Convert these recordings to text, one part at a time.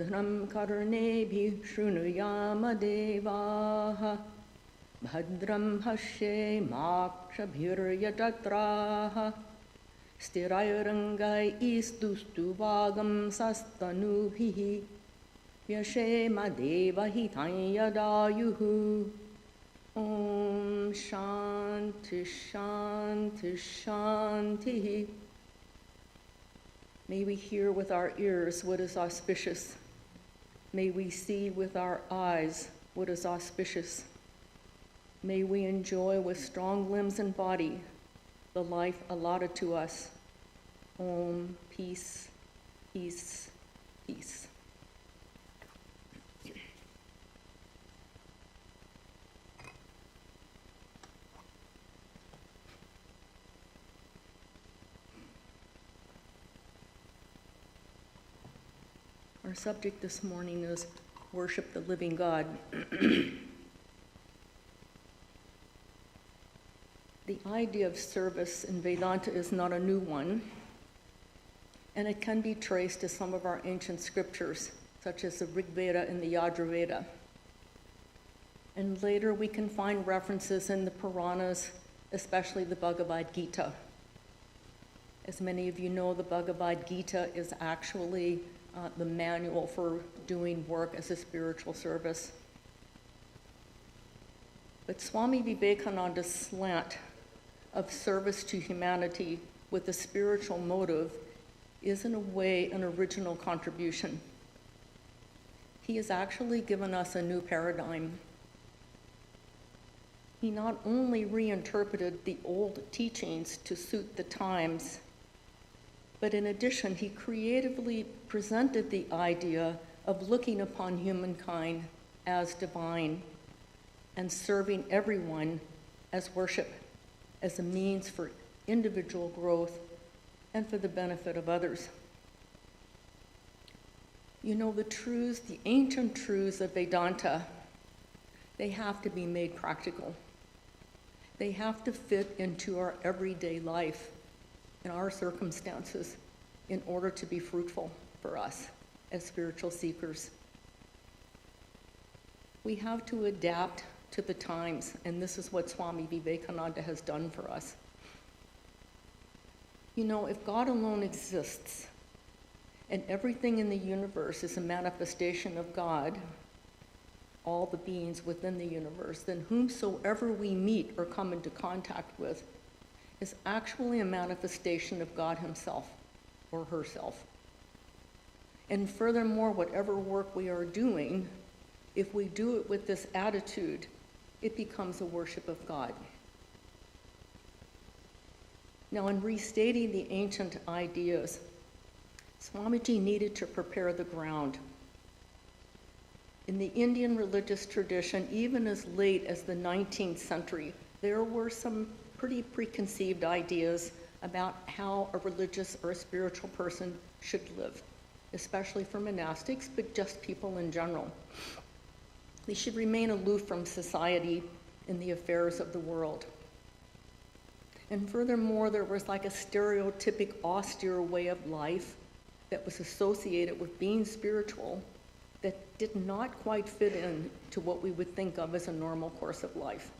Bhadram karnebhi shrunuyama devaha Bhadram hashe makshabhiryajatraha Stirairangai istustuvagam sastanubhihi Vyashema devahitanyadayuhu Om Shanti Shanti Shanti. May we hear with our ears what is auspicious. May we see with our eyes what is auspicious. May we enjoy with strong limbs and body the life allotted to us. Om, peace, peace, peace. Our subject this morning is worship the living God. The idea of service in Vedanta is not a new one, and it can be traced to some of our ancient scriptures, such as the Rig Veda and the Yajurveda. And later we can find references in the Puranas, especially the Bhagavad Gita. As many of you know, the Bhagavad Gita is actually the manual for doing work as a spiritual service. But Swami Vivekananda's slant of service to humanity with a spiritual motive is in a way an original contribution. He has actually given us a new paradigm. He not only reinterpreted the old teachings to suit the times, but in addition, he creatively presented the idea of looking upon humankind as divine and serving everyone as worship, as a means for individual growth and for the benefit of others. You know, the truths, the ancient truths of Vedanta, they have to be made practical. They have to fit into our everyday life in our circumstances in order to be fruitful for us as spiritual seekers. We have to adapt to the times, and this is what Swami Vivekananda has done for us. You know, if God alone exists and everything in the universe is a manifestation of God, all the beings within the universe, then whomsoever we meet or come into contact with is actually a manifestation of God himself or herself. And furthermore, whatever work we are doing, if we do it with this attitude, it becomes a worship of God. Now, in restating the ancient ideas, Swamiji needed to prepare the ground. In the Indian religious tradition, even as late as the 19th century, there were some pretty preconceived ideas about how a religious or a spiritual person should live, especially for monastics, but just people in general. They should remain aloof from society and the affairs of the world. And furthermore, there was like a stereotypic austere way of life that was associated with being spiritual that did not quite fit in to what we would think of as a normal course of life.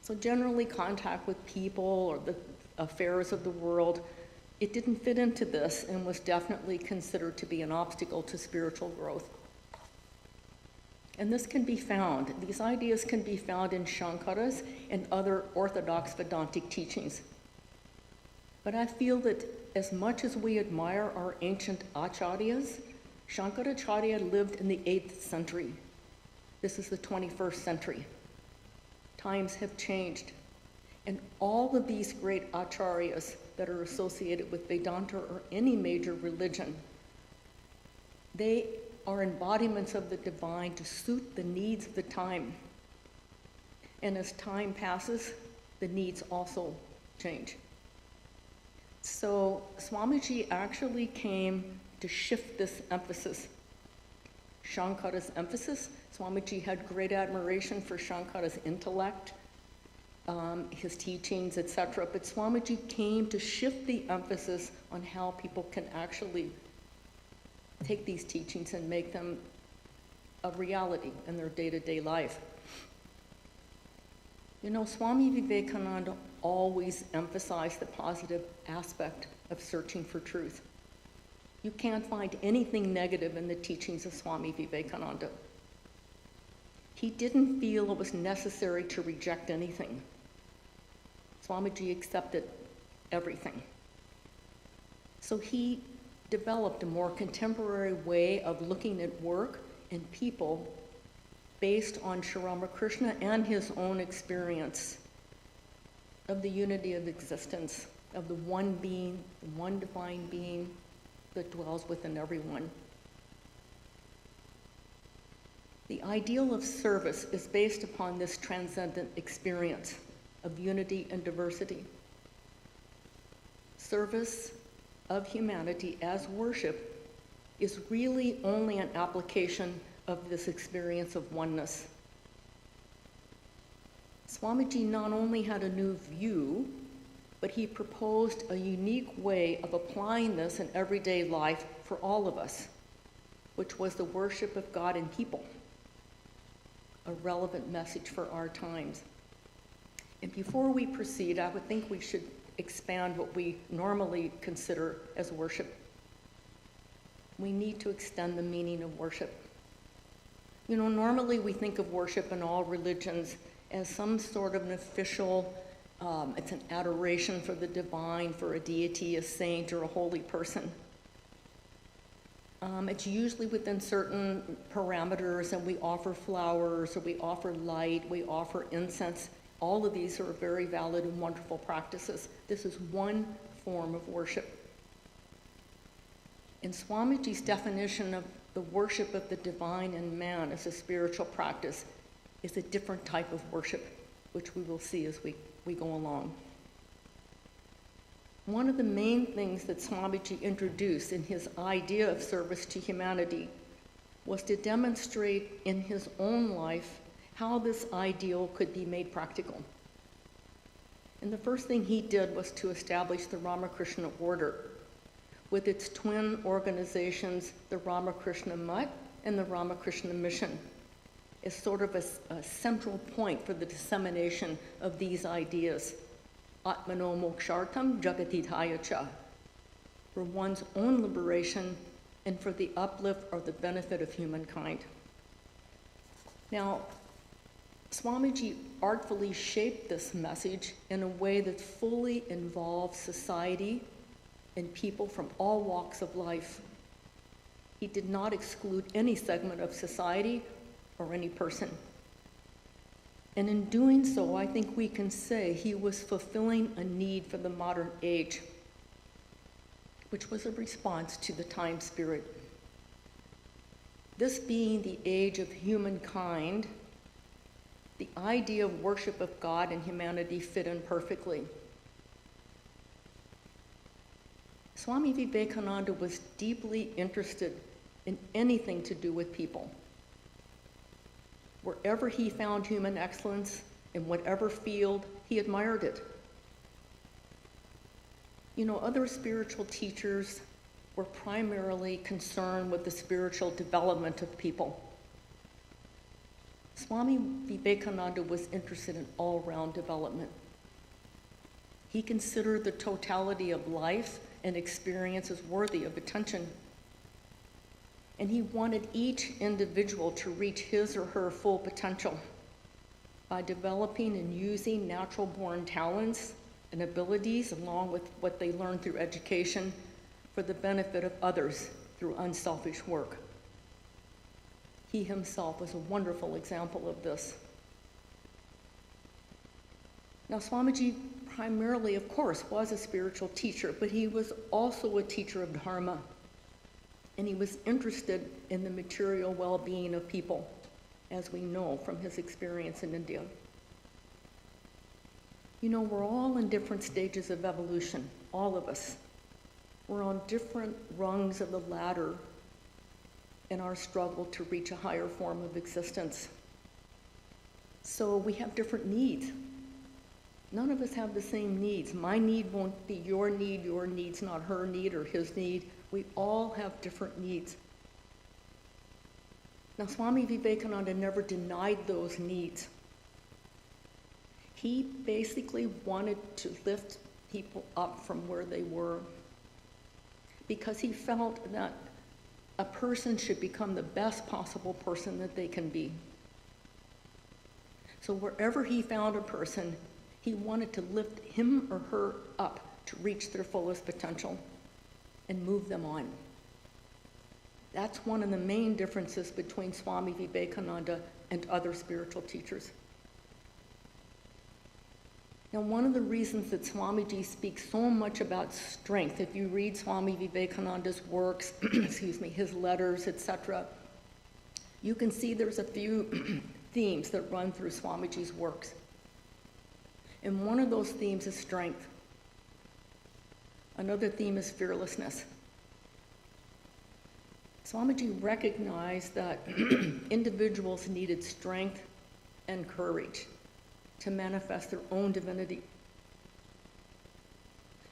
So generally, contact with people or the affairs of the world, it didn't fit into this and was definitely considered to be an obstacle to spiritual growth. And this can be found, these ideas can be found in Shankara's and other orthodox Vedantic teachings. But I feel that as much as we admire our ancient acharyas, Shankaracharya lived in the 8th century. This is the 21st century. Times have changed. And all of these great acharyas that are associated with Vedanta or any major religion, they are embodiments of the divine to suit the needs of the time. And as time passes, the needs also change. So Swamiji actually came to shift this emphasis. Shankara's emphasis, Swamiji had great admiration for Shankara's intellect, his teachings, etc. But Swamiji came to shift the emphasis on how people can actually take these teachings and make them a reality in their day-to-day life. You know, Swami Vivekananda always emphasized the positive aspect of searching for truth. You can't find anything negative in the teachings of Swami Vivekananda. He didn't feel it was necessary to reject anything. Swamiji accepted everything. So he developed a more contemporary way of looking at work and people based on Sri Ramakrishna and his own experience of the unity of existence, of the one being, the one divine being that dwells within everyone. The ideal of service is based upon this transcendent experience of unity and diversity. Service of humanity as worship is really only an application of this experience of oneness. Swamiji not only had a new view, but he proposed a unique way of applying this in everyday life for all of us, which was the worship of God and people, a relevant message for our times. And before we proceed, I would think we should expand what we normally consider as worship. We need to extend the meaning of worship. You know, normally we think of worship in all religions as some sort of an official, it's an adoration for the divine, for a deity, a saint, or a holy person. It's usually within certain parameters, and we offer flowers, or we offer light, we offer incense. All of these are very valid and wonderful practices. This is one form of worship. In Swamiji's definition of the worship of the divine and man as a spiritual practice is a different type of worship, which we will see as we go along. One of the main things that Swamiji introduced in his idea of service to humanity was to demonstrate in his own life how this ideal could be made practical. And the first thing he did was to establish the Ramakrishna Order, with its twin organizations, the Ramakrishna Mutt and the Ramakrishna Mission, as sort of a central point for the dissemination of these ideas. Atmano mokshartam jagatithaya cha, for one's own liberation and for the uplift or the benefit of humankind. Now, Swamiji artfully shaped this message in a way that fully involves society and people from all walks of life. He did not exclude any segment of society or any person. And in doing so, I think we can say he was fulfilling a need for the modern age, which was a response to the time spirit. This being the age of humankind, the idea of worship of God and humanity fit in perfectly. Swami Vivekananda was deeply interested in anything to do with people. Wherever he found human excellence, in whatever field, he admired it. You know, other spiritual teachers were primarily concerned with the spiritual development of people. Swami Vivekananda was interested in all-round development. He considered the totality of life and experience as worthy of attention. And he wanted each individual to reach his or her full potential by developing and using natural-born talents and abilities along with what they learned through education for the benefit of others through unselfish work. He himself was a wonderful example of this. Now, Swamiji primarily, of course, was a spiritual teacher, but he was also a teacher of dharma. And he was interested in the material well-being of people, as we know from his experience in India. You know, we're all in different stages of evolution, all of us. We're on different rungs of the ladder in our struggle to reach a higher form of existence. So we have different needs. None of us have the same needs. My need won't be your need's not her need or his need. We all have different needs. Now, Swami Vivekananda never denied those needs. He basically wanted to lift people up from where they were because he felt that a person should become the best possible person that they can be. So wherever he found a person, he wanted to lift him or her up to reach their fullest potential and move them on. That's one of the main differences between Swami Vivekananda and other spiritual teachers. Now, one of the reasons that Swamiji speaks so much about strength, if you read Swami Vivekananda's works, his letters, etc., you can see there's a few themes that run through Swamiji's works. And one of those themes is strength. Another theme is fearlessness. Swamiji recognized that individuals needed strength and courage to manifest their own divinity.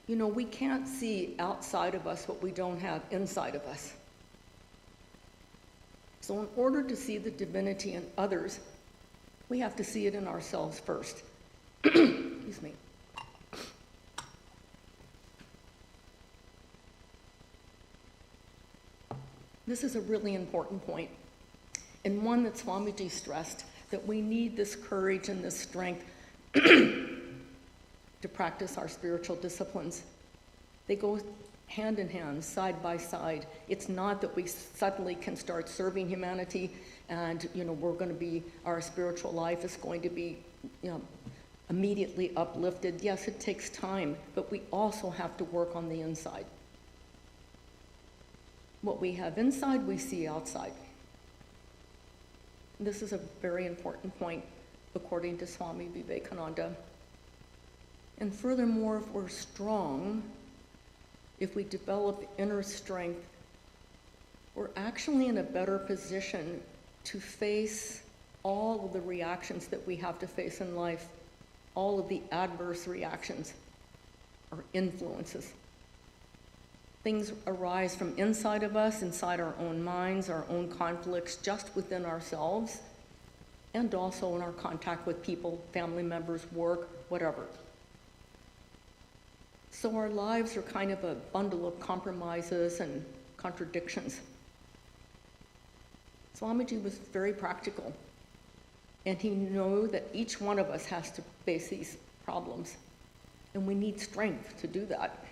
You know, we can't see outside of us what we don't have inside of us. So in order to see the divinity in others, we have to see it in ourselves first. Excuse me. This is a really important point, and one that Swamiji stressed, that we need this courage and this strength to practice our spiritual disciplines. They go hand in hand, side by side. It's not that we suddenly can start serving humanity and, we're going to be, our spiritual life is going to be, immediately uplifted. Yes, it takes time, but we also have to work on the inside. What we have inside, we see outside. This is a very important point, according to Swami Vivekananda. And furthermore, if we're strong, if we develop inner strength, we're actually in a better position to face all of the reactions that we have to face in life, all of the adverse reactions or influences. Things arise from inside of us, inside our own minds, our own conflicts just within ourselves, and also in our contact with people, family members, work, whatever. So our lives are kind of a bundle of compromises and contradictions. Swamiji was very practical, and he knew that each one of us has to face these problems, and we need strength to do that.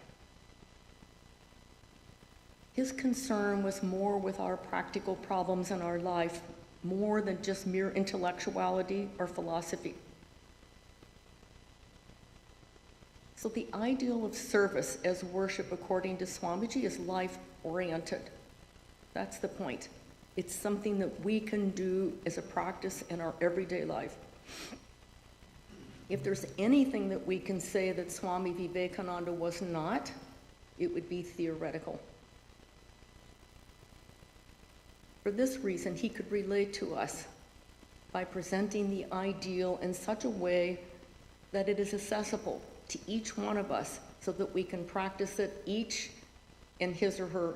His concern was more with our practical problems in our life, more than just mere intellectuality or philosophy. So the ideal of service as worship, according to Swamiji, is life-oriented. That's the point. It's something that we can do as a practice in our everyday life. If there's anything that we can say that Swami Vivekananda was not, it would be theoretical. For this reason, he could relate to us by presenting the ideal in such a way that it is accessible to each one of us so that we can practice it each in his or her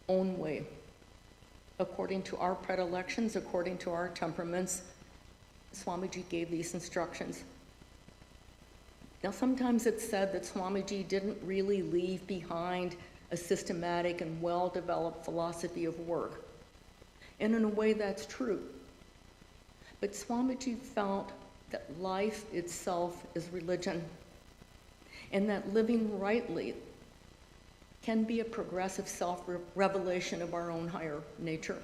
own way, according to our predilections, according to our temperaments. Swamiji gave these instructions. Now, sometimes it's said that Swamiji didn't really leave behind a systematic and well-developed philosophy of work. And in a way, that's true. But Swamiji felt that life itself is religion, and that living rightly can be a progressive self-revelation of our own higher nature.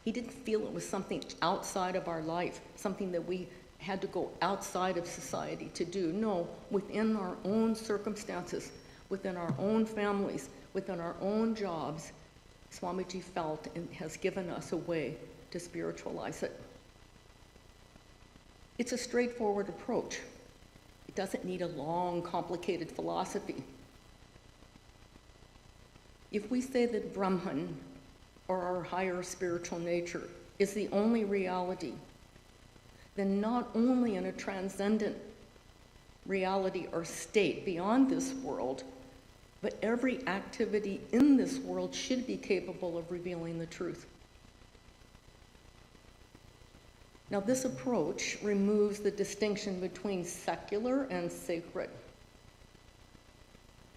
He didn't feel it was something outside of our life, something that we had to go outside of society to do. No, within our own circumstances, within our own families, within our own jobs, Swamiji felt and has given us a way to spiritualize it. It's a straightforward approach. It doesn't need a long, complicated philosophy. If we say that Brahman, or our higher spiritual nature, is the only reality, then not only in a transcendent reality or state beyond this world, but every activity in this world should be capable of revealing the truth. Now, this approach removes the distinction between secular and sacred.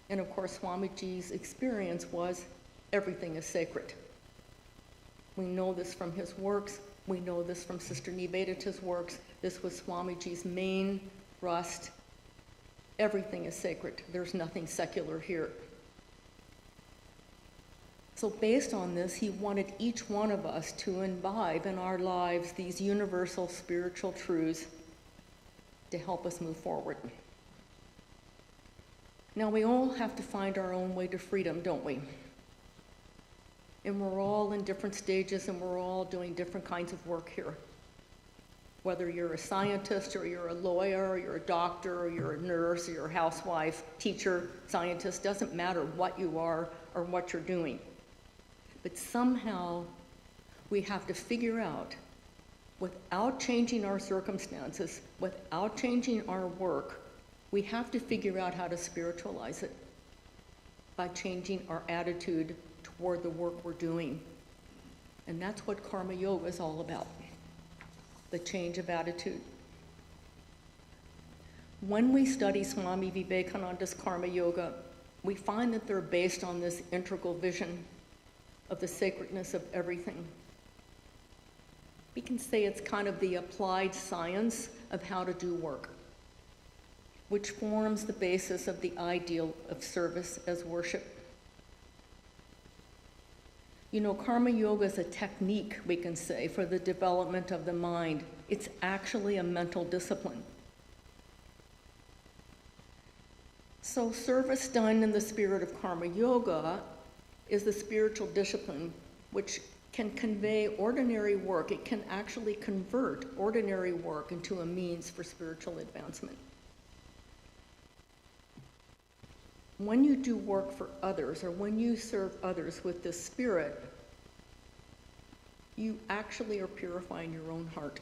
And of course, Swamiji's experience was everything is sacred. We know this from his works. We know this from Sister Nivedita's works. This was Swamiji's main thrust. Everything is sacred. There's nothing secular here. So based on this, he wanted each one of us to imbibe in our lives these universal spiritual truths to help us move forward. Now, we all have to find our own way to freedom, don't we? And we're all in different stages, and we're all doing different kinds of work here. Whether you're a scientist, or you're a lawyer, or you're a doctor, or you're a nurse, or you're a housewife, teacher, scientist, doesn't matter what you are or what you're doing. But somehow we have to figure out, without changing our circumstances, without changing our work, we have to figure out how to spiritualize it by changing our attitude toward the work we're doing. And that's what Karma Yoga is all about, the change of attitude. When we study Swami Vivekananda's Karma Yoga, we find that they're based on this integral vision of the sacredness of everything. We can say it's kind of the applied science of how to do work, which forms the basis of the ideal of service as worship. You know, Karma Yoga is a technique, we can say, for the development of the mind. It's actually a mental discipline. So service done in the spirit of Karma Yoga is the spiritual discipline which can convey ordinary work. It can actually convert ordinary work into a means for spiritual advancement. When you do work for others, or when you serve others with this spirit, you actually are purifying your own heart.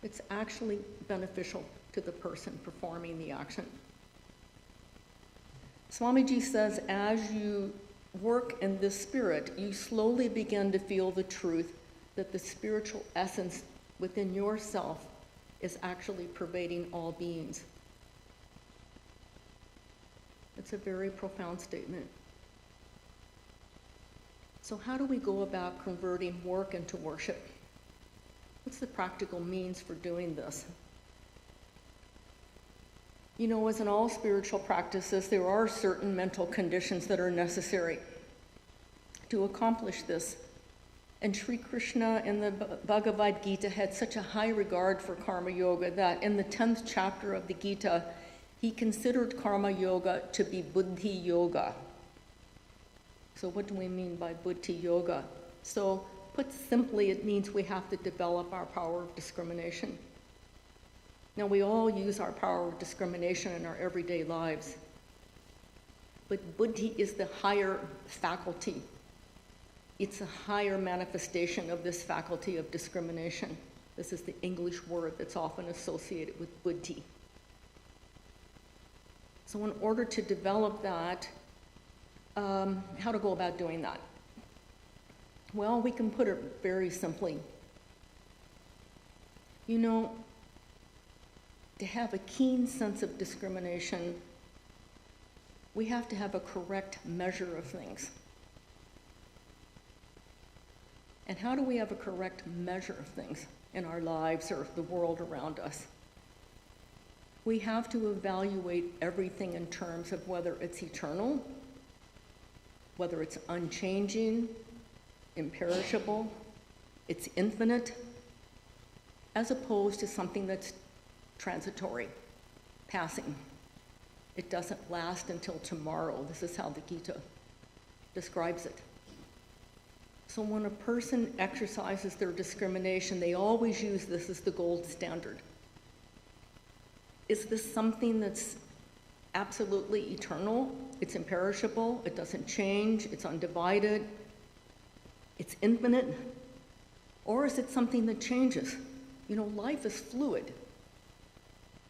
It's actually beneficial to the person performing the action. Swamiji says, as you work in this spirit, you slowly begin to feel the truth that the spiritual essence within yourself is actually pervading all beings. It's a very profound statement. So how do we go about converting work into worship? What's the practical means for doing this? You know, as in all spiritual practices, there are certain mental conditions that are necessary to accomplish this. And Sri Krishna in the Bhagavad Gita had such a high regard for Karma Yoga that in the 10th chapter of the Gita, he considered Karma Yoga to be Buddhi Yoga. So what do we mean by Buddhi Yoga? So put simply, it means we have to develop our power of discrimination. Now, we all use our power of discrimination in our everyday lives. But buddhi is the higher faculty. It's a higher manifestation of this faculty of discrimination. This is the English word that's often associated with buddhi. So in order to develop that, how to go about doing that? Well, we can put it very simply. You know, to have a keen sense of discrimination, we have to have a correct measure of things. And how do we have a correct measure of things in our lives or the world around us? We have to evaluate everything in terms of whether it's eternal, whether it's unchanging, imperishable, it's infinite, as opposed to something that's transitory, passing. It doesn't last until tomorrow. This is how the Gita describes it. So when a person exercises their discrimination, they always use this as the gold standard. Is this something that's absolutely eternal? It's imperishable, it doesn't change, it's undivided, it's infinite? Or is it something that changes? You know, life is fluid.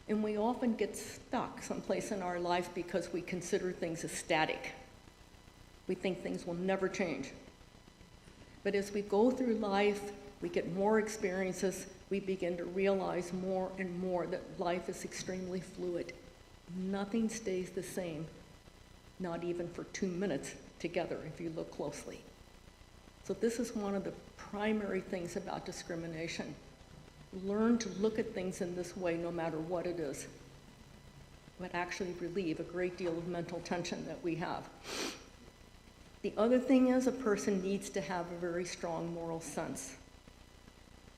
And we often get stuck someplace in our life because we consider things as static. We think things will never change. But as we go through life, we get more experiences, we begin to realize more and more that life is extremely fluid. Nothing stays the same, not even for 2 minutes together if you look closely. So this is one of the primary things about discrimination. Learn to look at things in this way no matter what it is. It would actually relieve a great deal of mental tension that we have. The other thing is a person needs to have a very strong moral sense.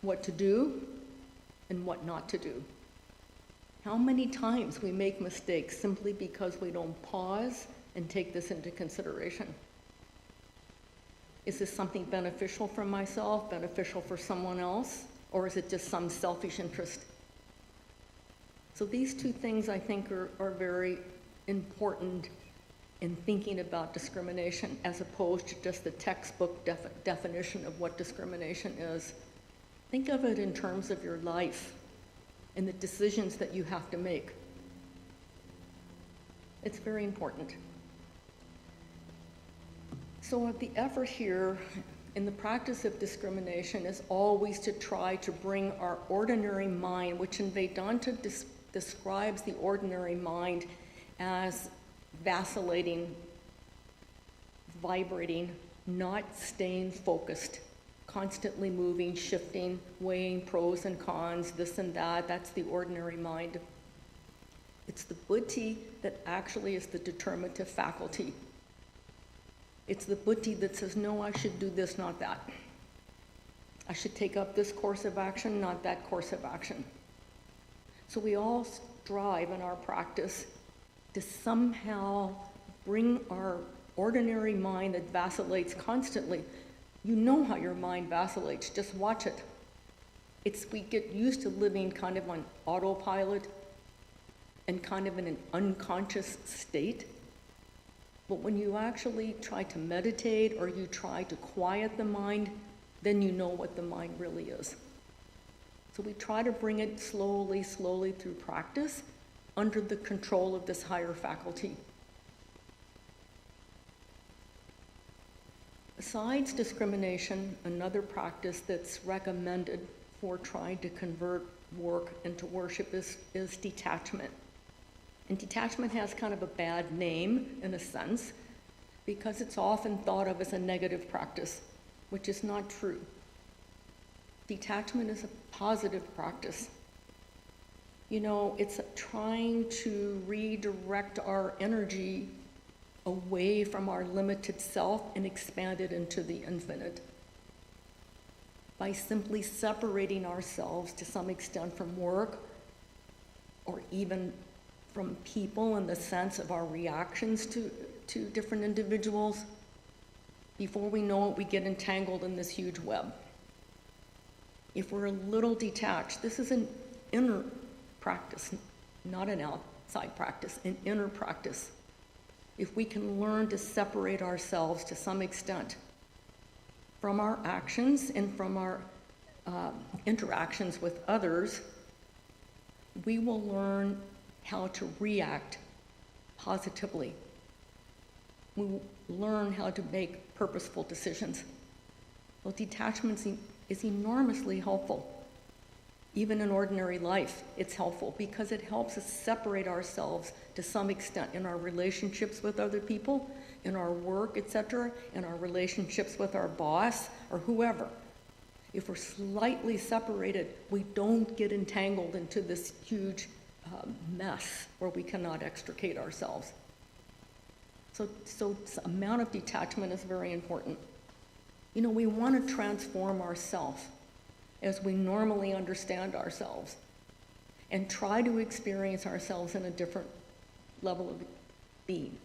What to do and what not to do. How many times we make mistakes simply because we don't pause and take this into consideration? Is this something beneficial for myself, beneficial for someone else, or is it just some selfish interest? So these two things I think are very important in thinking about discrimination as opposed to just the textbook definition of what discrimination is. Think of it in terms of your life and the decisions that you have to make. It's very important. So the effort here in the practice of discrimination is always to try to bring our ordinary mind, which in Vedanta describes the ordinary mind as vacillating, vibrating, not staying focused, constantly moving, shifting, weighing pros and cons, this and that. That's the ordinary mind. It's the buddhi that actually is the determinative faculty. It's the buddhi that says, no, I should do this, not that. I should take up this course of action, not that course of action. So we all strive in our practice to somehow bring our ordinary mind that vacillates constantly. You know how your mind vacillates, just watch it. We get used to living kind of on autopilot and kind of in an unconscious state. But when you actually try to meditate or you try to quiet the mind, then you know what the mind really is. So we try to bring it slowly, slowly through practice under the control of this higher faculty. Besides discrimination, another practice that's recommended for trying to convert work into worship is detachment. And detachment has kind of a bad name in a sense because it's often thought of as a negative practice, which is not true. Detachment is a positive practice. You know, it's trying to redirect our energy away from our limited self and expand it into the infinite. By simply separating ourselves to some extent from work or even from people in the sense of our reactions to different individuals, before we know it, we get entangled in this huge web. If we're a little detached, this is an inner practice, not an outside practice, an inner practice. If we can learn to separate ourselves to some extent from our actions and from our interactions with others, we will learn how to react positively. We will learn how to make purposeful decisions. Well, detachment is enormously helpful. Even in ordinary life, it's helpful because it helps us separate ourselves to some extent in our relationships with other people, in our work, etc., in our relationships with our boss or whoever. If we're slightly separated, we don't get entangled into this huge mess where we cannot extricate ourselves. So the amount of detachment is very important. You know, we want to transform ourselves as we normally understand ourselves and try to experience ourselves in a different level of being.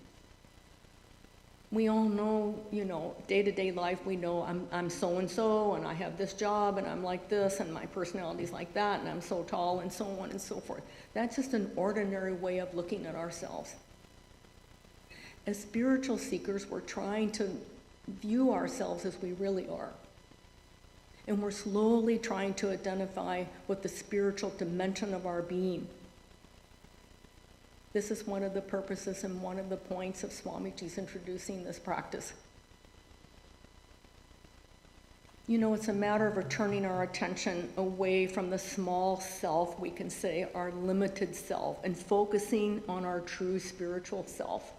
We all know, you know, day-to-day life, we know I'm so-and-so, and I have this job, and I'm like this, and my personality's like that, and I'm so tall, and so on and so forth. That's just an ordinary way of looking at ourselves. As spiritual seekers, we're trying to view ourselves as we really are. And we're slowly trying to identify with the spiritual dimension of our being. This is one of the purposes and one of the points of Swamiji's introducing this practice. It's a matter of turning our attention away from the small self, we can say, our limited self, and focusing on our true spiritual self.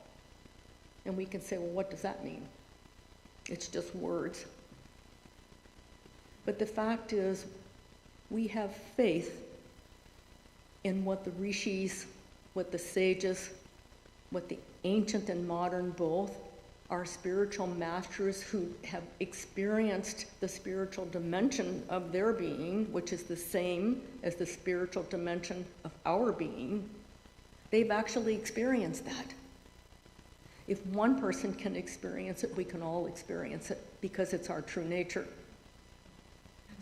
And we can say, well, what does that mean? It's just words. But the fact is, we have faith in what the rishis, what the sages, what the ancient and modern both, our spiritual masters who have experienced the spiritual dimension of their being, which is the same as the spiritual dimension of our being, they've actually experienced that. If one person can experience it, we can all experience it because it's our true nature.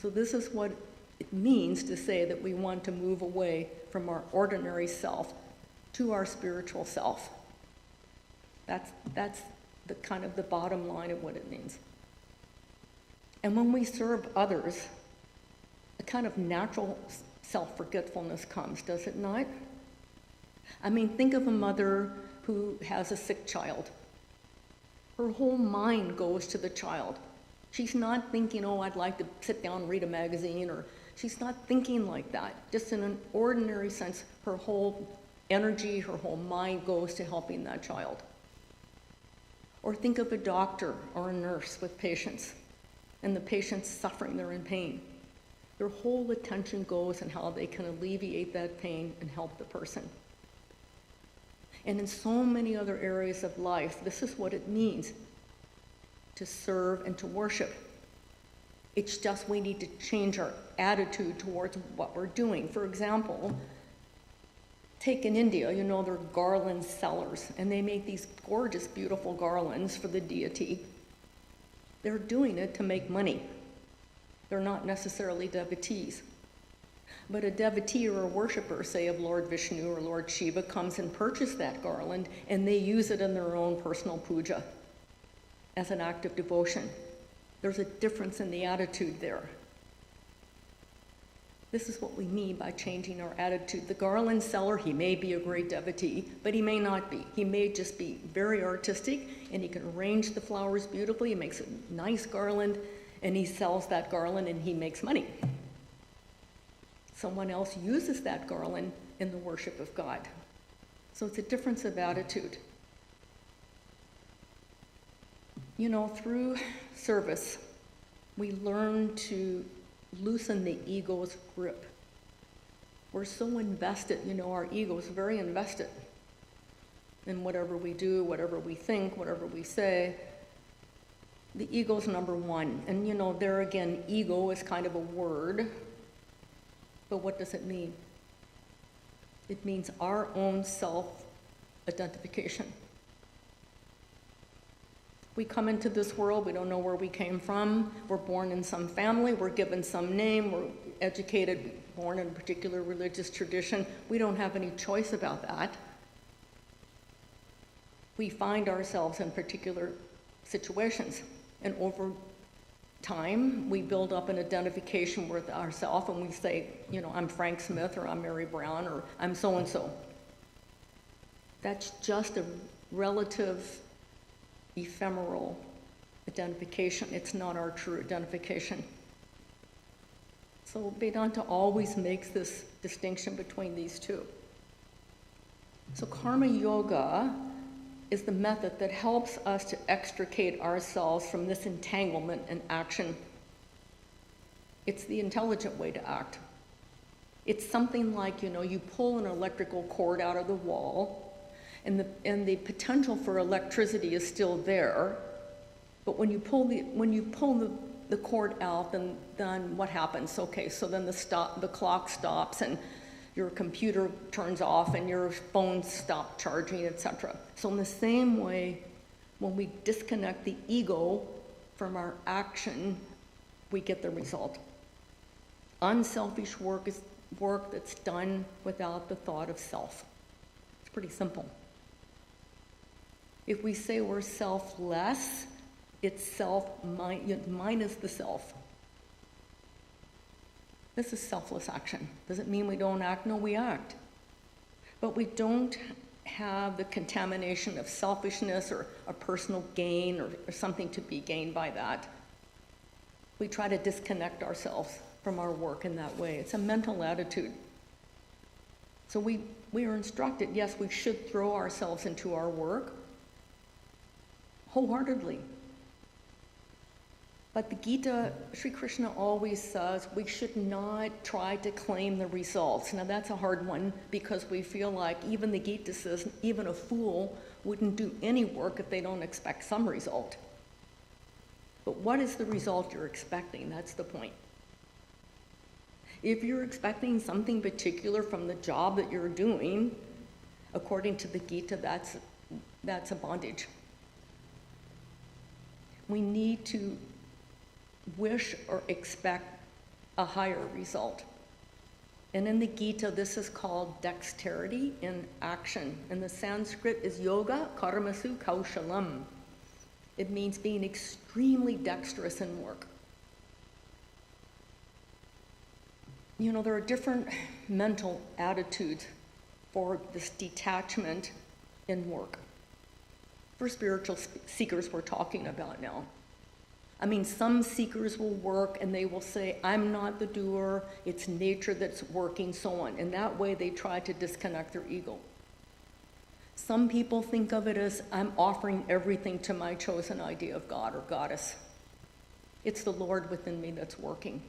So this is what it means to say that we want to move away from our ordinary self to our spiritual self. That's the kind of the bottom line of what it means. And when we serve others, a kind of natural self-forgetfulness comes, does it not? I mean, think of a mother who has a sick child. Her whole mind goes to the child. She's not thinking, oh, I'd like to sit down and read a magazine, or she's not thinking like that. Just in an ordinary sense, her whole energy, her whole mind goes to helping that child. Or think of a doctor or a nurse with patients, and the patient's suffering, they're in pain. Their whole attention goes on how they can alleviate that pain and help the person. And in so many other areas of life, this is what it means to serve and to worship. It's just we need to change our attitude towards what we're doing. For example, take in India, they're garland sellers, and they make these gorgeous, beautiful garlands for the deity. They're doing it to make money. They're not necessarily devotees. But a devotee or a worshiper, say of Lord Vishnu or Lord Shiva, comes and purchases that garland, and they use it in their own personal puja as an act of devotion. There's a difference in the attitude there. This is what we mean by changing our attitude. The garland seller, he may be a great devotee, but he may not be. He may just be very artistic, and he can arrange the flowers beautifully. He makes a nice garland, and he sells that garland, and he makes money. Someone else uses that garland in the worship of God. So it's a difference of attitude. Through service, we learn to loosen the ego's grip. We're so invested, our ego is very invested in whatever we do, whatever we think, whatever we say. The ego's number one. And there again, ego is kind of a word, but what does it mean? It means our own self-identification. We come into this world, we don't know where we came from. We're born in some family, we're given some name, we're educated, born in a particular religious tradition. We don't have any choice about that. We find ourselves in particular situations, and over time, we build up an identification with ourselves, and we say, I'm Frank Smith, or I'm Mary Brown, or I'm so-and-so. That's just a relative, ephemeral identification. It's not our true identification. So Vedanta always makes this distinction between these two. So karma yoga is the method that helps us to extricate ourselves from this entanglement and action. It's the intelligent way to act. It's something like, you pull an electrical cord out of the wall, and the potential for electricity is still there, but when you pull the cord out, then what happens? Okay, so then the clock stops, and your computer turns off, and your phone stops charging, etc. So in the same way, when we disconnect the ego from our action, we get the result. Unselfish work is work that's done without the thought of self. It's pretty simple. If we say we're selfless, it's self minus the self. This is selfless action. Does it mean we don't act? No, we act. But we don't have the contamination of selfishness or a personal gain or something to be gained by that. We try to disconnect ourselves from our work in that way. It's a mental attitude. So we are instructed, yes, we should throw ourselves into our work wholeheartedly. But the Gita, Sri Krishna always says we should not try to claim the results. Now that's a hard one because we feel like even the Gita says even a fool wouldn't do any work if they don't expect some result. But what is the result you're expecting? That's the point. If you're expecting something particular from the job that you're doing, according to the Gita, that's a bondage. We need to wish or expect a higher result. And in the Gita, this is called dexterity in action. And the Sanskrit is yoga karmasu kaushalam. It means being extremely dexterous in work. You know, there are different mental attitudes for this detachment in work. For spiritual seekers we're talking about now. I mean, some seekers will work and they will say, I'm not the doer, it's nature that's working, so on. And that way they try to disconnect their ego. Some people think of it as, I'm offering everything to my chosen idea of God or goddess. It's the Lord within me that's working.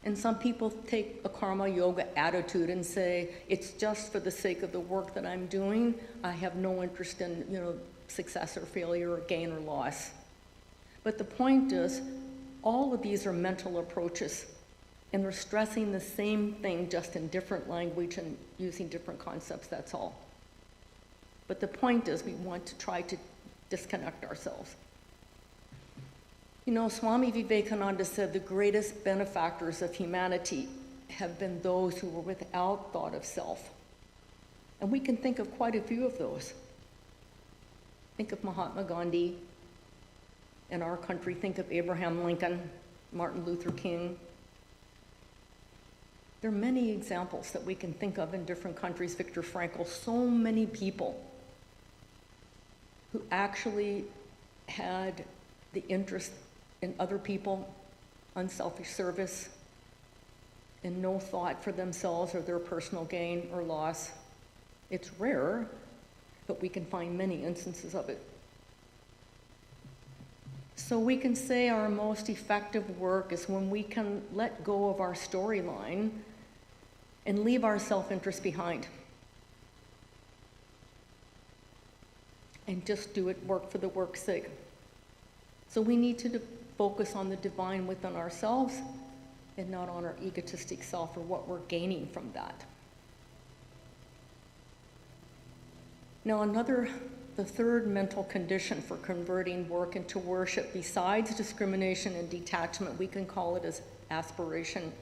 And some people take a karma yoga attitude and say, it's just for the sake of the work that I'm doing. I have no interest in, success or failure or gain or loss. But the point is, all of these are mental approaches, and they're stressing the same thing just in different language and using different concepts, that's all. But the point is, we want to try to disconnect ourselves. Swami Vivekananda said the greatest benefactors of humanity have been those who were without thought of self. And we can think of quite a few of those. Think of Mahatma Gandhi. In our country, think of Abraham Lincoln, Martin Luther King. There are many examples that we can think of in different countries. Viktor Frankl, so many people who actually had the interest in other people, unselfish service, and no thought for themselves or their personal gain or loss. It's rare, but we can find many instances of it. So we can say our most effective work is when we can let go of our storyline and leave our self-interest behind. And just do it work for the work's sake. So we need to focus on the divine within ourselves and not on our egotistic self or what we're gaining from that. Now the third mental condition for converting work into worship, besides discrimination and detachment, we can call it as aspiration.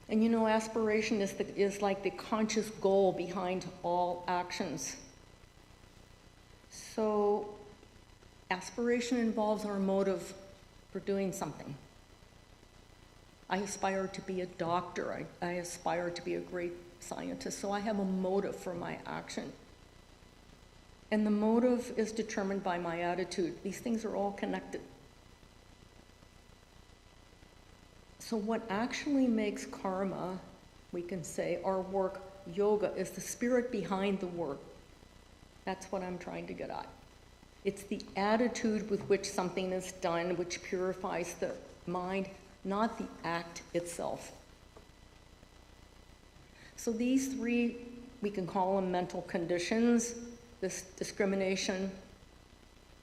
And aspiration is like the conscious goal behind all actions. So aspiration involves our motive for doing something. I aspire to be a doctor. I aspire to be a great scientist. So I have a motive for my action. And the motive is determined by my attitude. These things are all connected. So what actually makes karma, we can say, our work, yoga, is the spirit behind the work. That's what I'm trying to get at. It's the attitude with which something is done, which purifies the mind, not the act itself. So these three, we can call them mental conditions. This discrimination,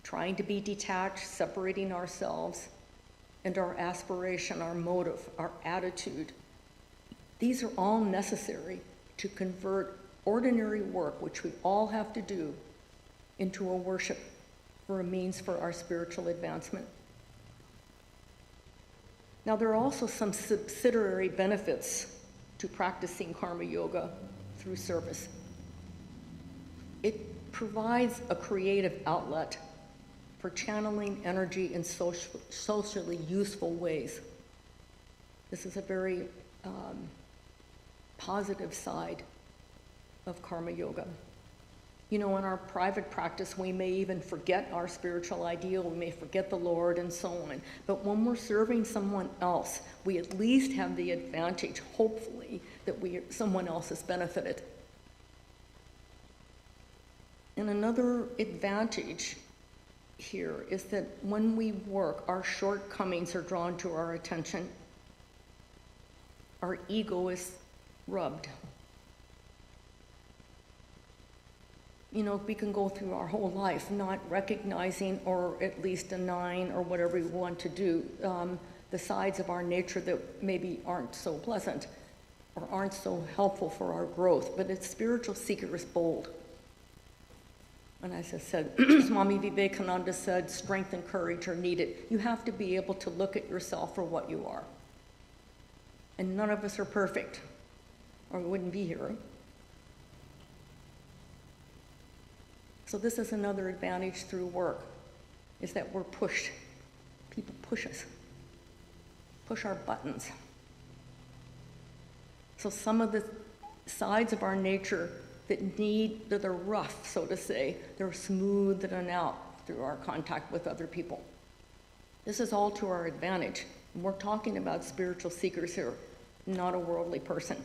trying to be detached, separating ourselves, and our aspiration, our motive, our attitude. These are all necessary to convert ordinary work, which we all have to do, into a worship for a means for our spiritual advancement. Now, there are also some subsidiary benefits to practicing karma yoga through service. It provides a creative outlet for channeling energy in socially useful ways. This is a very positive side of karma yoga. You know, in our private practice, we may even forget our spiritual ideal, we may forget the Lord and so on. But when we're serving someone else, we at least have the advantage, hopefully, that someone else has benefited. And another advantage here is that when we work, our shortcomings are drawn to our attention. Our ego is rubbed. You know, we can go through our whole life not recognizing or at least denying or whatever we want to do the sides of our nature that maybe aren't so pleasant or aren't so helpful for our growth. But a spiritual seeker is bold. And as I said, Swami Vivekananda said, strength and courage are needed. You have to be able to look at yourself for what you are. And none of us are perfect, or we wouldn't be here. So this is another advantage through work, is that we're pushed. People push us, push our buttons. So some of the sides of our nature that are rough, so to say, they're smoothed and out through our contact with other people. This is all to our advantage. And we're talking about spiritual seekers here, not a worldly person.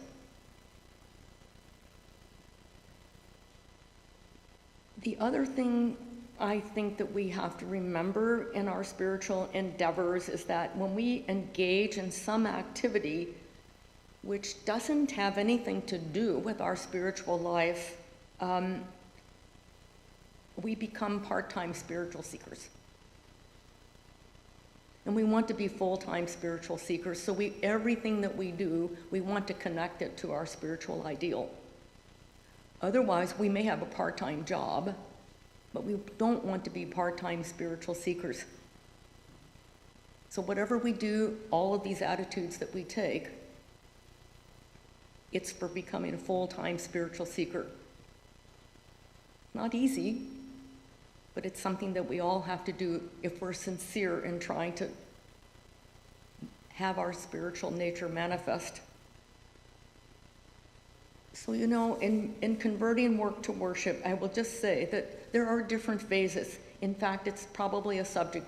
The other thing I think that we have to remember in our spiritual endeavors is that when we engage in some activity which doesn't have anything to do with our spiritual life, we become part-time spiritual seekers. And we want to be full-time spiritual seekers, so everything that we do, we want to connect it to our spiritual ideal. Otherwise, we may have a part-time job, but we don't want to be part-time spiritual seekers. So whatever we do, all of these attitudes that we take, it's for becoming a full-time spiritual seeker. Not easy, but it's something that we all have to do if we're sincere in trying to have our spiritual nature manifest. So, you know, in converting work to worship, I will just say that there are different phases. In fact, it's probably a subject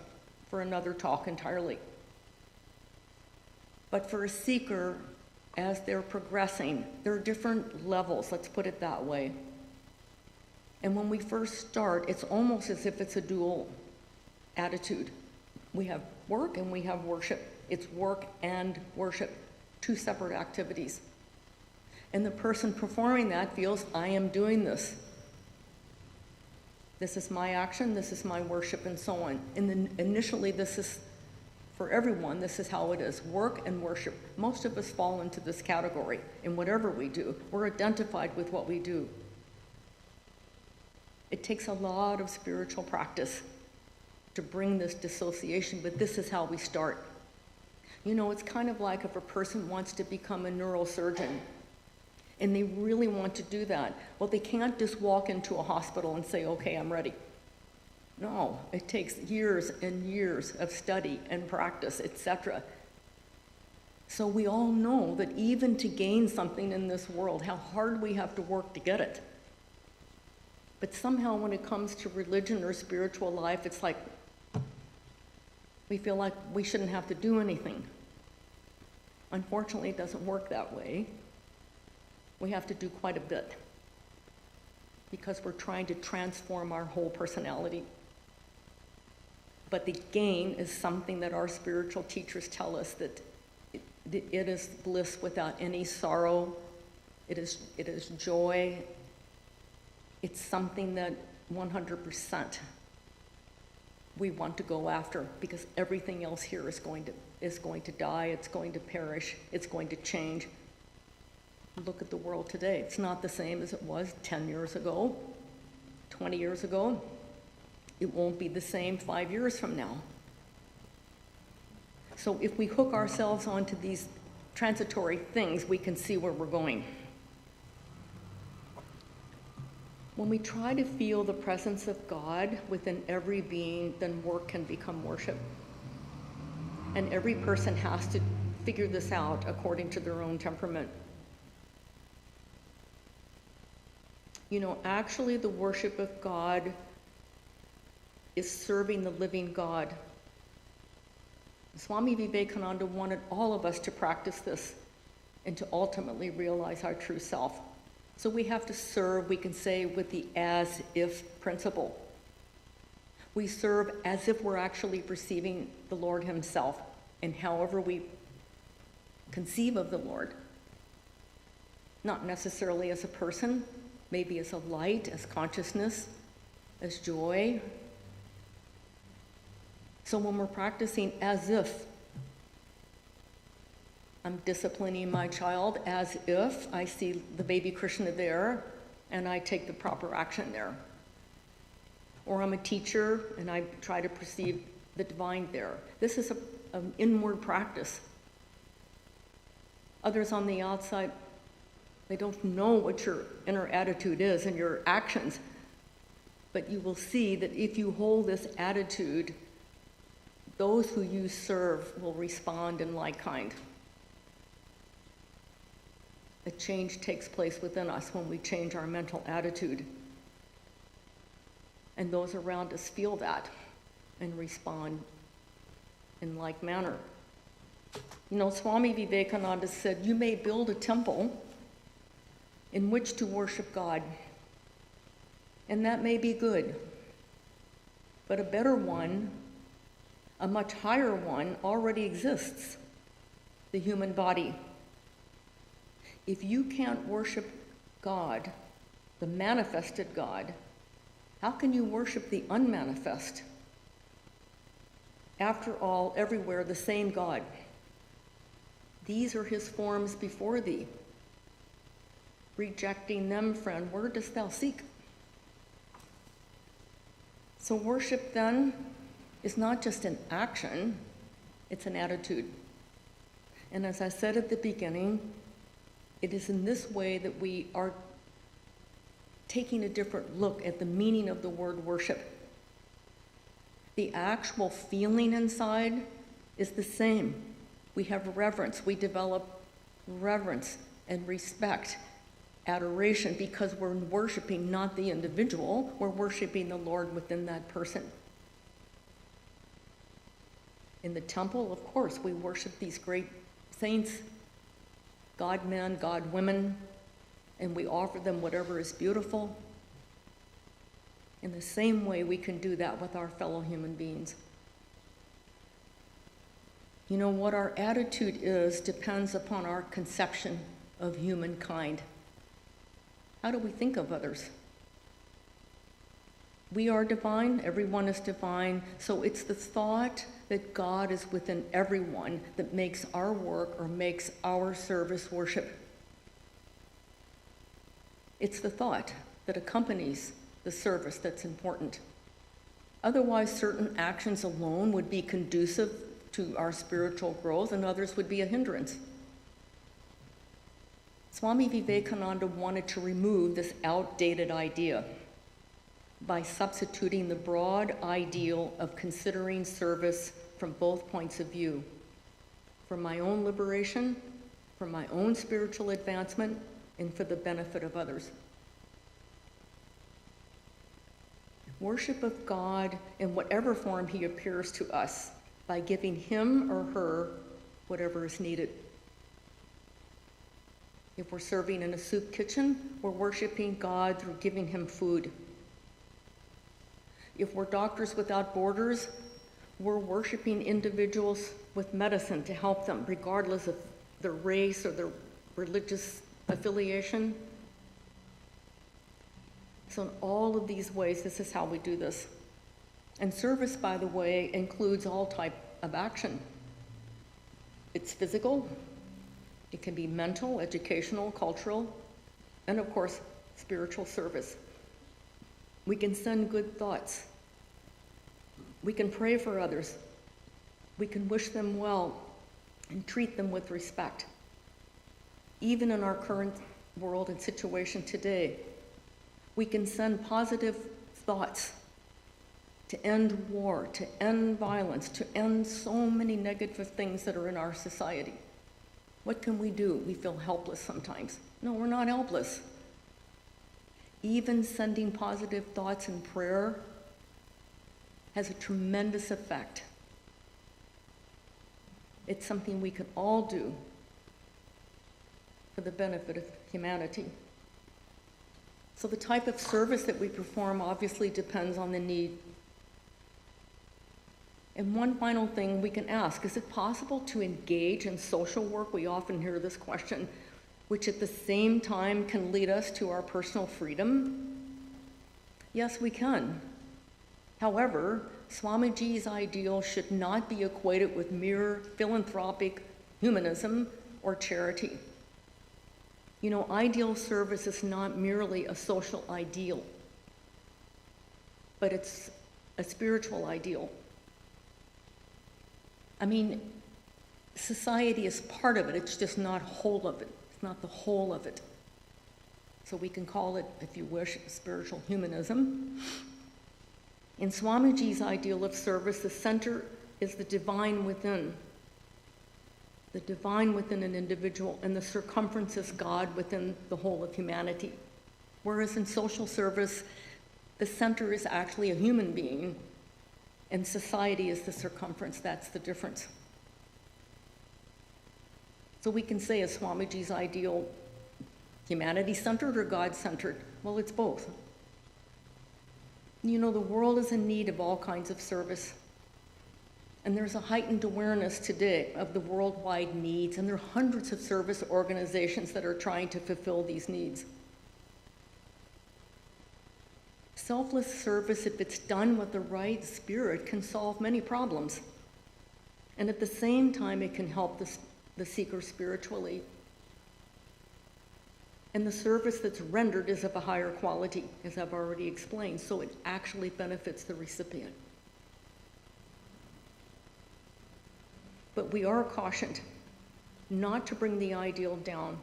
for another talk entirely. But for a seeker, as they're progressing, there are different levels, let's put it that way. And when we first start, it's almost as if it's a dual attitude. We have work and we have worship. It's work and worship, two separate activities. And the person performing that feels, I am doing this. This is my action, this is my worship, and so on. And then initially, this is, for everyone, this is how it is, work and worship. Most of us fall into this category in whatever we do. We're identified with what we do. It takes a lot of spiritual practice to bring this dissociation, but this is how we start. You know, it's kind of like if a person wants to become a neurosurgeon, and they really want to do that. Well, they can't just walk into a hospital and say, okay, I'm ready. No, it takes years and years of study and practice, etc. So we all know that even to gain something in this world, how hard we have to work to get it. But somehow when it comes to religion or spiritual life, it's like we feel like we shouldn't have to do anything. Unfortunately, it doesn't work that way. We have to do quite a bit because we're trying to transform our whole personality. But the gain is something that our spiritual teachers tell us, that it is bliss without any sorrow. It is joy. It's something that 100% we want to go after, because everything else here is going to die, it's going to perish, it's going to change. Look at the world today. It's not the same as it was 10 years ago, 20 years ago. It won't be the same 5 years from now. So if we hook ourselves onto these transitory things, we can see where we're going. When we try to feel the presence of God within every being, then work can become worship. And every person has to figure this out according to their own temperament. Actually the worship of God is serving the living God. Swami Vivekananda wanted all of us to practice this and to ultimately realize our true self. So we have to serve, we can say, with the as-if principle. We serve as if we're actually receiving the Lord himself, and however we conceive of the Lord. Not necessarily as a person, maybe as a light, as consciousness, as joy. So when we're practicing as if, I'm disciplining my child as if I see the baby Krishna there and I take the proper action there. Or I'm a teacher and I try to perceive the divine there. This is an inward practice. Others on the outside, they don't know what your inner attitude is and your actions. But you will see that if you hold this attitude, those who you serve will respond in like kind. A change takes place within us when we change our mental attitude. And those around us feel that and respond in like manner. Swami Vivekananda said, you may build a temple in which to worship God. And that may be good. But a better one, a much higher one, already exists, the human body. If you can't worship God, the manifested God, how can you worship the unmanifest? After all, everywhere the same God. These are his forms before thee. Rejecting them, friend, where dost thou seek? So worship then is not just an action, it's an attitude. And as I said at the beginning, it is in this way that we are taking a different look at the meaning of the word worship. The actual feeling inside is the same. We have reverence. We develop reverence and respect, adoration, because we're worshiping not the individual, we're worshiping the Lord within that person. In the temple, of course, we worship these great saints, God-men, God-women, and we offer them whatever is beautiful. In the same way, we can do that with our fellow human beings. What our attitude is depends upon our conception of humankind. How do we think of others? We are divine, everyone is divine, so it's the thought that God is within everyone that makes our work or makes our service worship. It's the thought that accompanies the service that's important. Otherwise, certain actions alone would be conducive to our spiritual growth, and others would be a hindrance. Swami Vivekananda wanted to remove this outdated idea by substituting the broad ideal of considering service from both points of view, for my own liberation, for my own spiritual advancement, and for the benefit of others. Worship of God in whatever form he appears to us, by giving him or her whatever is needed. If we're serving in a soup kitchen, we're worshiping God through giving him food. If we're Doctors Without Borders, we're worshiping individuals with medicine to help them, regardless of their race or their religious affiliation. So in all of these ways, this is how we do this. And service, by the way, includes all type of action. It's physical, it can be mental, educational, cultural, and of course, spiritual service. We can send good thoughts. We can pray for others. We can wish them well and treat them with respect. Even in our current world and situation today, we can send positive thoughts to end war, to end violence, to end so many negative things that are in our society. What can we do? We feel helpless sometimes. No, we're not helpless. even sending positive thoughts and prayer has a tremendous effect. It's something we can all do for the benefit of humanity. So the type of service that we perform obviously depends on the need. And one final thing we can ask, is it possible to engage in social work? We often hear this question, which at the same time can lead us to our personal freedom. Yes, we can. However, Swamiji's ideal should not be equated with mere philanthropic humanism or charity. You know, ideal service is not merely a social ideal, but it's a spiritual ideal. I mean, society is part of it, it's just not whole of it. It's not the whole of it. So we can call it, if you wish, spiritual humanism. In Swamiji's ideal of service, the center is the divine within. The divine within an individual, and the circumference is God within the whole of humanity. Whereas in social service, the center is actually a human being, and society is the circumference. That's the difference. So we can say, is Swamiji's ideal humanity-centered or God-centered? Well, it's both. You know, the world is in need of all kinds of service. And there's a heightened awareness today of the worldwide needs, and there are hundreds of service organizations that are trying to fulfill these needs. Selfless service, if it's done with the right spirit, can solve many problems. And at the same time, it can help the seeker spiritually. And the service that's rendered is of a higher quality, as I've already explained, so it actually benefits the recipient. But we are cautioned not to bring the ideal down.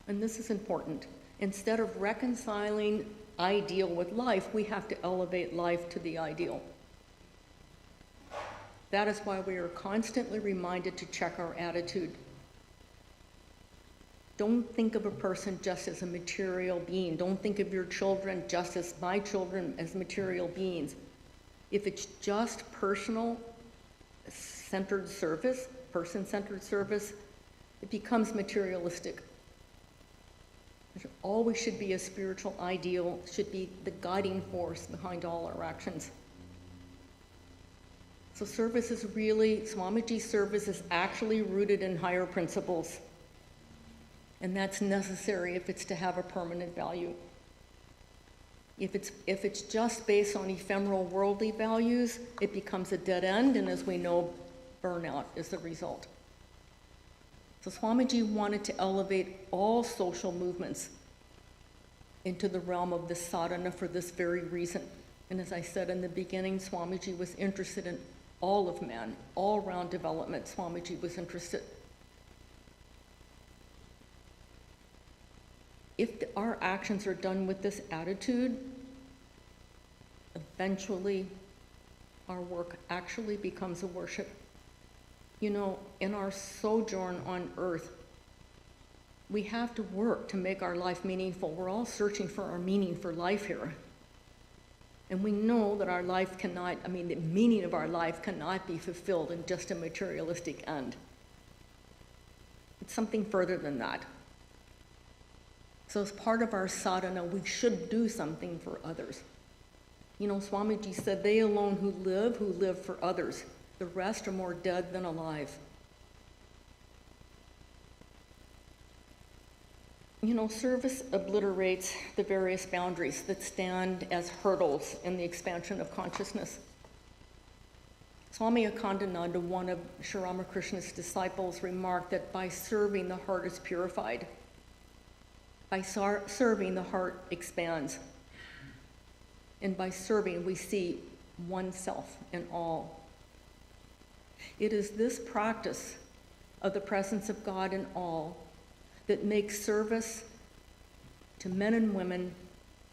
And this is important. Instead of reconciling ideal with life, we have to elevate life to the ideal. That is why we are constantly reminded to check our attitude. Don't think of a person just as a material being. Don't think of your children just as my children, as material beings. If it's just personal-centered service, person-centered service, it becomes materialistic. There always should be a spiritual ideal, should be the guiding force behind all our actions. So service is really, Swamiji's service is actually rooted in higher principles. And that's necessary if it's to have a permanent value. If it's just based on ephemeral worldly values, it becomes a dead end, and as we know, burnout is the result. So Swamiji wanted to elevate all social movements into the realm of the sadhana for this very reason. And as I said in the beginning, Swamiji was interested in all of man, all-round development. Swamiji was interested. If our actions are done with this attitude, eventually our work actually becomes a worship. You know, in our sojourn on earth, we have to work to make our life meaningful. We're all searching for our meaning for life here. And we know that our life cannot, the meaning of our life cannot be fulfilled in just a materialistic end. It's something further than that. So as part of our sadhana, we should do something for others. You know, Swamiji said, they alone who live for others. The rest are more dead than alive. You know, service obliterates the various boundaries that stand as hurdles in the expansion of consciousness. Swami Akhandananda, one of Sri Ramakrishna's disciples, remarked that by serving, the heart is purified. By serving, the heart expands. And by serving, we see oneself in all. It is this practice of the presence of God in all that makes service to men and women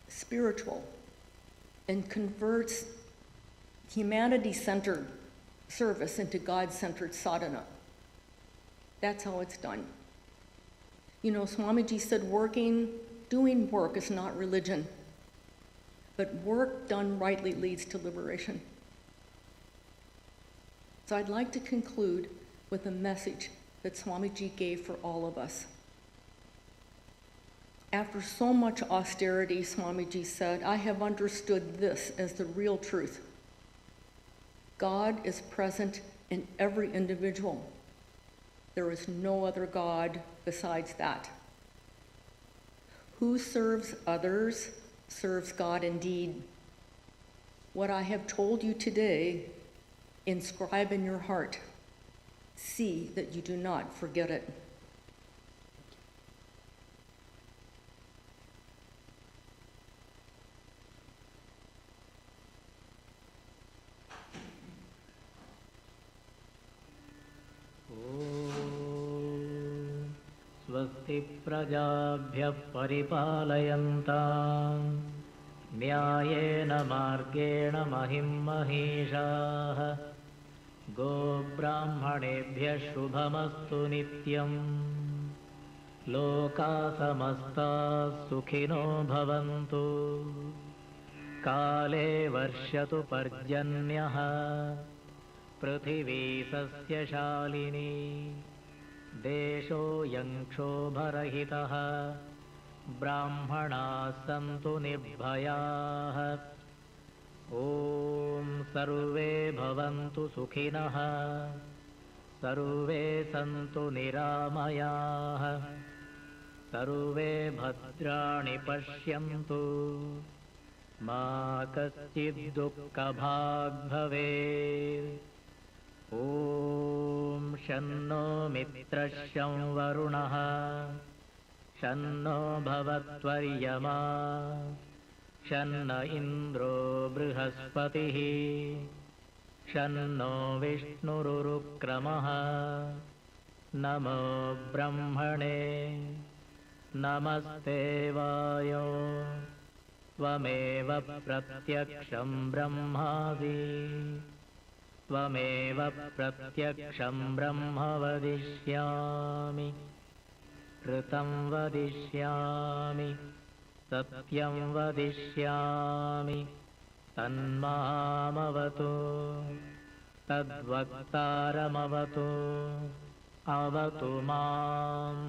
spiritual and converts humanity-centered service into God-centered sadhana. That's how it's done. You know, Swamiji said Doing work is not religion, but work done rightly leads to liberation. So I'd like to conclude with a message that Swamiji gave for all of us. After so much austerity, Swamiji said, I have understood this as the real truth. God is present in every individual. There is no other God besides that. Who serves others serves God indeed. What I have told you today, inscribe in your heart. See that you do not forget it. स्वस्ति प्रजाभ्यः परिपालयन्तां न्यायेन मार्गेण महिं महिषाः गोब्राह्मणेभ्यः शुभमस्तु नित्यं लोकाः समस्ताः सुखिनो भवन्तु काले वर्षतु पर्जन्यः पृथिवी सस्यशालिनी देशोऽयं क्षोभरहितः ब्राह्मणाः सन्तु निर्भयाः ॐ सर्वे भवन्तु सुखिनः सर्वे सन्तु निरामयाः सर्वे भद्राणि पश्यन्तु मा कश्चित् दुःखभाग् भवेत् ॐ शन्नो मित्रः शं वरुणः शन्नो भवत्वर्यमा शन्न इन्द्रो बृहस्पतिः शन्नो विष्णुरुक्रमः नमो ब्रह्मणे नमस्ते वायो त्वमेव प्रत्यक्षं ब्रह्मासि त्वमेव प्रत्यक्षं ब्रह्म वदिष्यामि ऋतं वदिष्यामि सत्यं वदिष्यामि तन्मामवतु तद्वक्तारमवतु अवतु माम्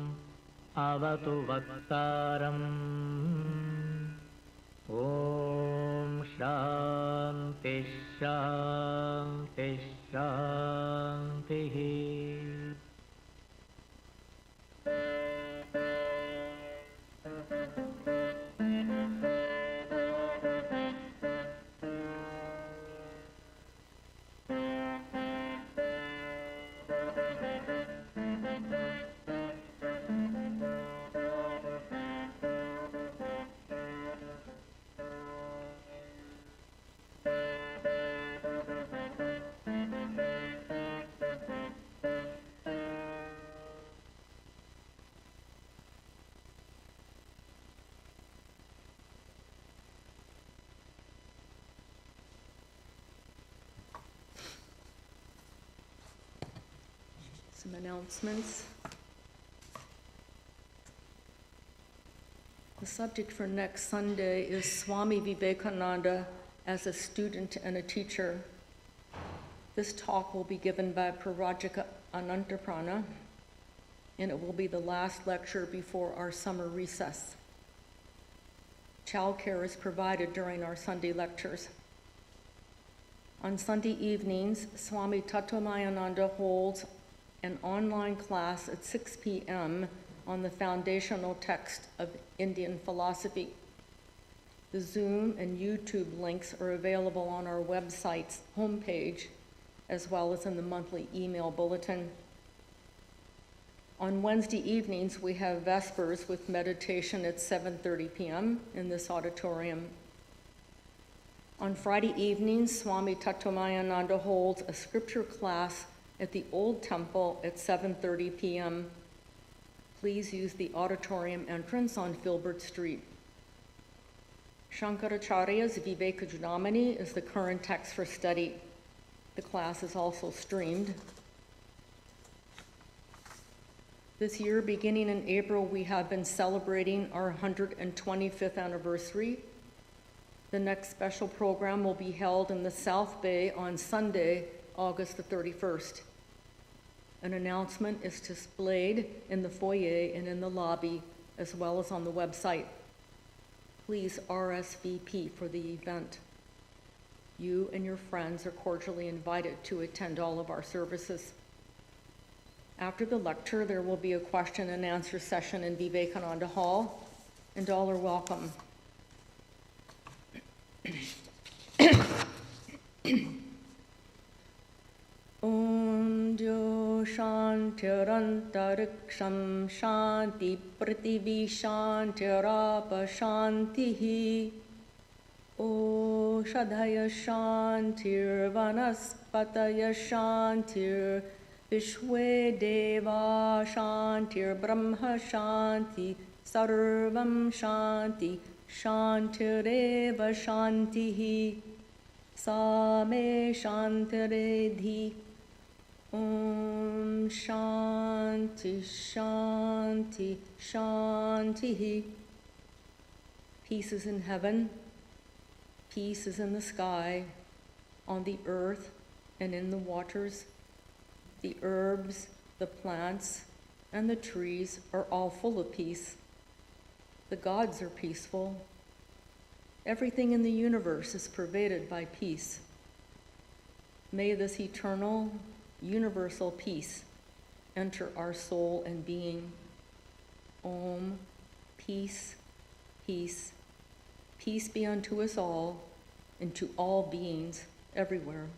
अवतु वक्तारम् ॐ शान्ति शान्ति शान्तिः Some announcements. The subject for next Sunday is Swami Vivekananda as a student and a teacher. This talk will be given by Pravrajika Virajaprana, and it will be the last lecture before our summer recess. Childcare is provided during our Sunday lectures. On Sunday evenings, Swami Tattvamayananda holds an online class at 6 p.m. on the foundational text of Indian philosophy. The Zoom and YouTube links are available on our website's homepage, as well as in the monthly email bulletin. On Wednesday evenings, we have Vespers with meditation at 7:30 p.m. in this auditorium. On Friday evenings, Swami Tattvamayananda holds a scripture class at the Old Temple at 7:30 p.m. Please use the auditorium entrance on Filbert Street. Shankaracharya's Vivekajudamani is the current text for study. The class is also streamed. This year, beginning in April, we have been celebrating our 125th anniversary. The next special program will be held in the South Bay on Sunday, August the 31st. An announcement is displayed in the foyer and in the lobby, as well as on the website. Please RSVP for the event. You and your friends are cordially invited to attend all of our services. After the lecture, there will be a question and answer session in Vivekananda Hall, and all are welcome. Om Jo Shantirantariksham Shanti Prithvi Shantirapa Shantihi Oshadhaya Shantir Vanaspataya Shantir Vishwe Deva Shantir Brahma Shanti Sarvam Shanti Shantireva Shantihi Same Shantiredhi Om Shanti Shanti Shantihi. Peace is in heaven, peace is in the sky, on the earth and in the waters. The herbs, the plants, and the trees are all full of peace. The gods are peaceful. Everything in the universe is pervaded by peace. May this eternal, universal peace enter our soul and being. Om, peace, peace, peace be unto us all and to all beings everywhere.